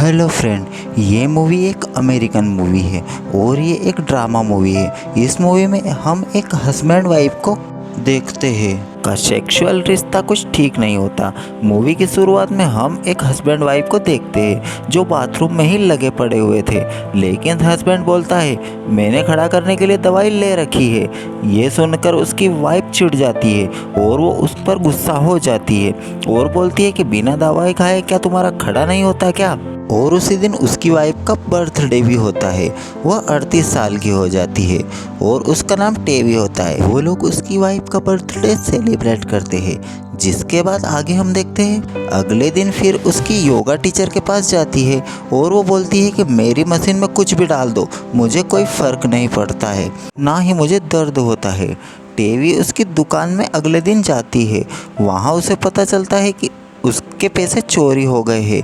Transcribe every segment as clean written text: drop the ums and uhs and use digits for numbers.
Hello friend, ये movie एक American movie है और ये एक ड्रामा मूवी है। इस मूवी में हम एक हस्बैंड वाइफ को देखते हैं का सेक्सुअल रिश्ता कुछ ठीक नहीं होता। मूवी की शुरुआत में हम एक हस्बैंड वाइफ को देखते हैं जो बाथरूम में ही लगे पड़े हुए थे, लेकिन हस्बैंड बोलता है मैंने खड़ा करने के लिए दवाई ले रखी है। ये सुनकर उसकी वाइफ चिढ़ जाती है और वो उस पर गुस्सा हो जाती है और बोलती है कि बिना दवाई खाए क्या तुम्हारा खड़ा नहीं होता क्या। और उसी दिन उसकी वाइफ का बर्थडे भी होता है। वह 38 साल की हो जाती है और उसका नाम टेवी होता है। वो लोग उसकी वाइफ का बर्थडे सेलिब्रेट करते हैं। जिसके बाद आगे हम देखते हैं अगले दिन फिर उसकी योगा टीचर के पास जाती है और वो बोलती है कि मेरी मशीन में कुछ भी डाल दो, मुझे कोई फ़र्क नहीं पड़ता है, ना ही मुझे दर्द होता है। टेवी उसकी दुकान में अगले दिन जाती है। वहाँ उसे पता चलता है कि उसके पैसे चोरी हो गए हैं।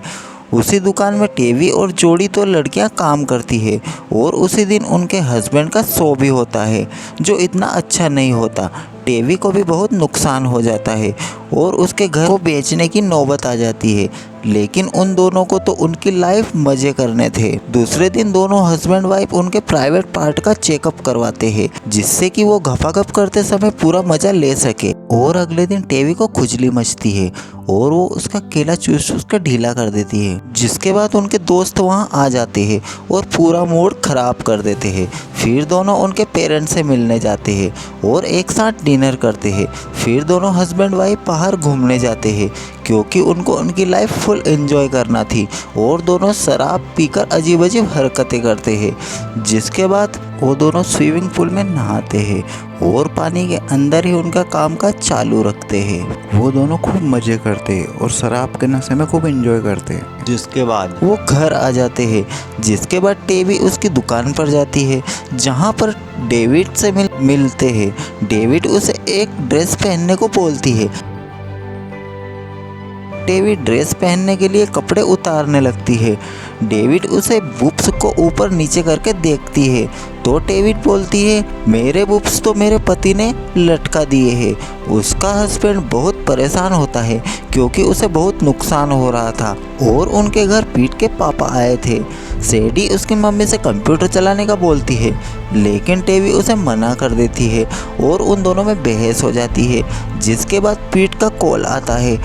उसी दुकान में टेवी और जोड़ी तो लड़कियां काम करती है और उसी दिन उनके हस्बैंड का शो भी होता है जो इतना अच्छा नहीं होता। टेवी को भी बहुत नुकसान हो जाता है और उसके घर को बेचने की नौबत आ जाती है, लेकिन उन दोनों को तो उनकी लाइफ मज़े करने थे। दूसरे दिन दोनों हस्बैंड वाइफ उनके प्राइवेट पार्ट का चेकअप करवाते हैं जिससे कि वो गपागप करते समय पूरा मज़ा ले सके। और अगले दिन टेवी को खुजली मचती है और वो उसका केला चूस कर ढीला कर देती है। जिसके बाद उनके दोस्त वहाँ आ जाते हैं और पूरा मूड ख़राब कर देते हैं। फिर दोनों उनके पेरेंट्स से मिलने जाते हैं और एक साथ डिनर करते हैं। फिर दोनों हस्बैंड वाइफ बाहर घूमने जाते हैं क्योंकि उनको उनकी लाइफ फुल एंजॉय करना थी और दोनों शराब पीकर अजीब अजीब हरकतें करते हैं। जिसके बाद वो दोनों स्विमिंग पूल में नहाते हैं और पानी के अंदर ही उनका काम काज चालू रखते हैं। वो दोनों खूब मज़े करते हैं और शराब के नशे में खूब एंजॉय करते हैं। जिसके बाद वो घर आ जाते हैं। जिसके बाद टेवी उसकी दुकान पर जाती है जहाँ पर डेविड से मिलते हैं। डेविड उसे एक ड्रेस पहनने को बोलती है। टेवी ड्रेस पहनने के लिए कपड़े उतारने लगती है। डेविड उसे बुब्स को ऊपर नीचे करके देखती है तो डेविड बोलती है मेरे बुब्स तो मेरे पति ने लटका दिए हैं। उसका हस्बैंड बहुत परेशान होता है क्योंकि उसे बहुत नुकसान हो रहा था और उनके घर पीट के पापा आए थे। सैडी उसकी मम्मी से कंप्यूटर चलाने का बोलती है, लेकिन टेवी उसे मना कर देती है और उन दोनों में बहस हो जाती है। जिसके बाद पीट का कॉल आता है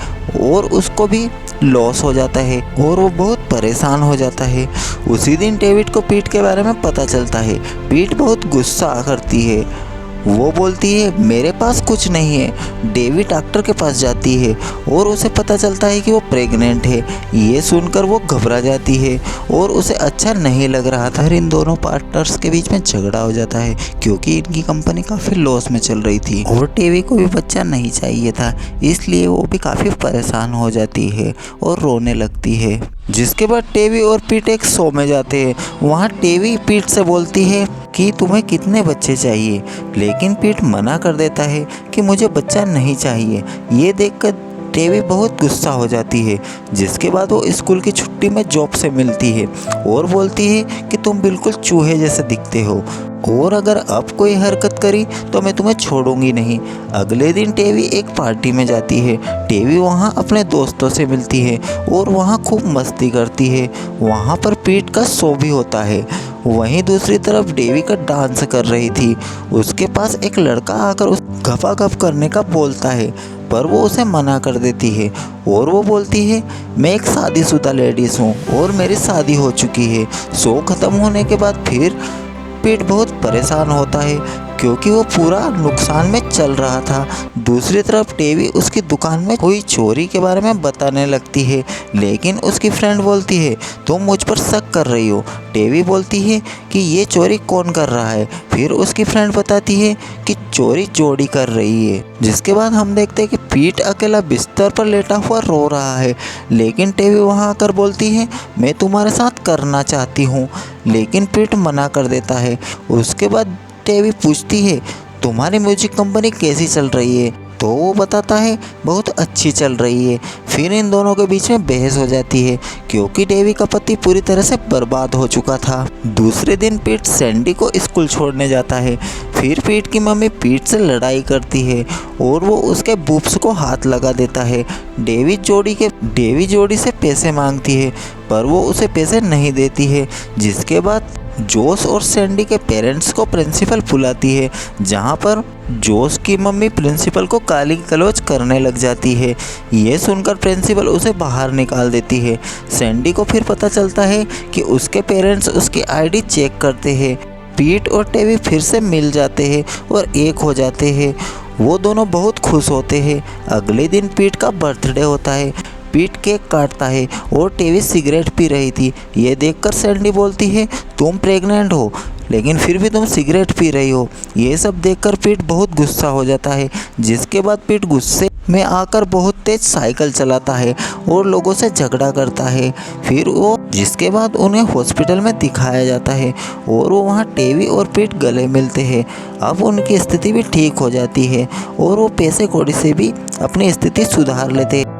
और उसको भी लॉस हो जाता है और वो बहुत परेशान हो जाता है। उसी दिन डेविड को पीट के बारे में पता चलता है। पीट बहुत गुस्सा करती है। वो बोलती है मेरे पास कुछ नहीं है। डेविड डॉक्टर के पास जाती है और उसे पता चलता है कि वो प्रेग्नेंट है। ये सुनकर वो घबरा जाती है और उसे अच्छा नहीं लग रहा था। इन दोनों पार्टनर्स के बीच में झगड़ा हो जाता है क्योंकि इनकी कंपनी काफ़ी लॉस में चल रही थी और टेवी को भी बच्चा नहीं चाहिए था, इसलिए वो भी काफ़ी परेशान हो जाती है और रोने लगती है। जिसके बाद टेवी और पीट एक शो में जाते हैं। वहाँ टेवी पीट से बोलती है कि तुम्हें कितने बच्चे चाहिए, लेकिन पीट मना कर देता है कि मुझे बच्चा नहीं चाहिए। ये देखकर टेवी बहुत गुस्सा हो जाती है। जिसके बाद वो स्कूल की छुट्टी में जॉब से मिलती है और बोलती है कि तुम बिल्कुल चूहे जैसे दिखते हो और अगर अब कोई हरकत करी तो मैं तुम्हें छोड़ूंगी नहीं। अगले दिन टेवी एक पार्टी में जाती है। टेवी वहाँ अपने दोस्तों से मिलती है और वहाँ खूब मस्ती करती है। वहाँ पर पीट का शो भी होता है। वहीं दूसरी तरफ डेवी का डांस कर रही थी। उसके पास एक लड़का आकर उस गपागप करने का बोलता है पर वो उसे मना कर देती है और वो बोलती है मैं एक शादीशुदा लेडीज़ हूँ और मेरी शादी हो चुकी है। शो ख़त्म होने के बाद फिर पीट बहुत परेशान होता है क्योंकि वो पूरा नुकसान में चल रहा था। दूसरी तरफ टेवी उसकी दुकान में कोई चोरी के बारे में बताने लगती है, लेकिन उसकी फ्रेंड बोलती है तुम मुझ पर शक कर रही हो। टेवी बोलती है कि ये चोरी कौन कर रहा है। फिर उसकी फ्रेंड बताती है कि चोरी जोड़ी कर रही है। जिसके बाद हम देखते हैं कि पीट अकेला बिस्तर पर लेटा हुआ रो रहा है, लेकिन टेवी वहाँ आकर बोलती है मैं तुम्हारे साथ करना चाहती हूँ, लेकिन पीट मना कर देता है। उसके बाद टेवी पूछती है तुम्हारी म्यूजिक कंपनी कैसी चल रही है। तो वो बताता है बहुत अच्छी चल रही है। फिर इन दोनों के बीच में बहस हो जाती है क्योंकि डेवी का पति पूरी तरह से बर्बाद हो चुका था। दूसरे दिन पीट सैंडी को स्कूल छोड़ने जाता है। फिर पीट की मम्मी पीट से लड़ाई करती है और वो उसके बूब्स को हाथ लगा देता है। डेवी जोड़ी से पैसे मांगती है पर वो उसे पैसे नहीं देती है, जिसके बाद जोश और सैंडी के पेरेंट्स को प्रिंसिपल बुलाती है, जहां पर जोश की मम्मी प्रिंसिपल को गाली गलौज करने लग जाती है। ये सुनकर प्रिंसिपल उसे बाहर निकाल देती है। सैंडी को फिर पता चलता है कि उसके पेरेंट्स उसकी आईडी चेक करते हैं। पीट और टेवी फिर से मिल जाते हैं और एक हो जाते हैं। वो दोनों बहुत खुश होते हैं। अगले दिन पीट का बर्थडे होता है। पीट केक काटता है और टेवी सिगरेट पी रही थी। ये देखकर सैंडी बोलती है, तुम प्रेग्नेंट हो लेकिन फिर भी तुम सिगरेट पी रही हो। ये सब देखकर पीट बहुत गुस्सा हो जाता है, जिसके बाद पीट गुस्से में आकर बहुत तेज साइकिल चलाता है और लोगों से झगड़ा करता है। जिसके बाद उन्हें हॉस्पिटल में दिखाया जाता है और वो वहाँ टेवी और पीट गले मिलते हैं। अब उनकी स्थिति भी ठीक हो जाती है और वो पैसे कौड़ी से भी अपनी स्थिति सुधार लेते हैं।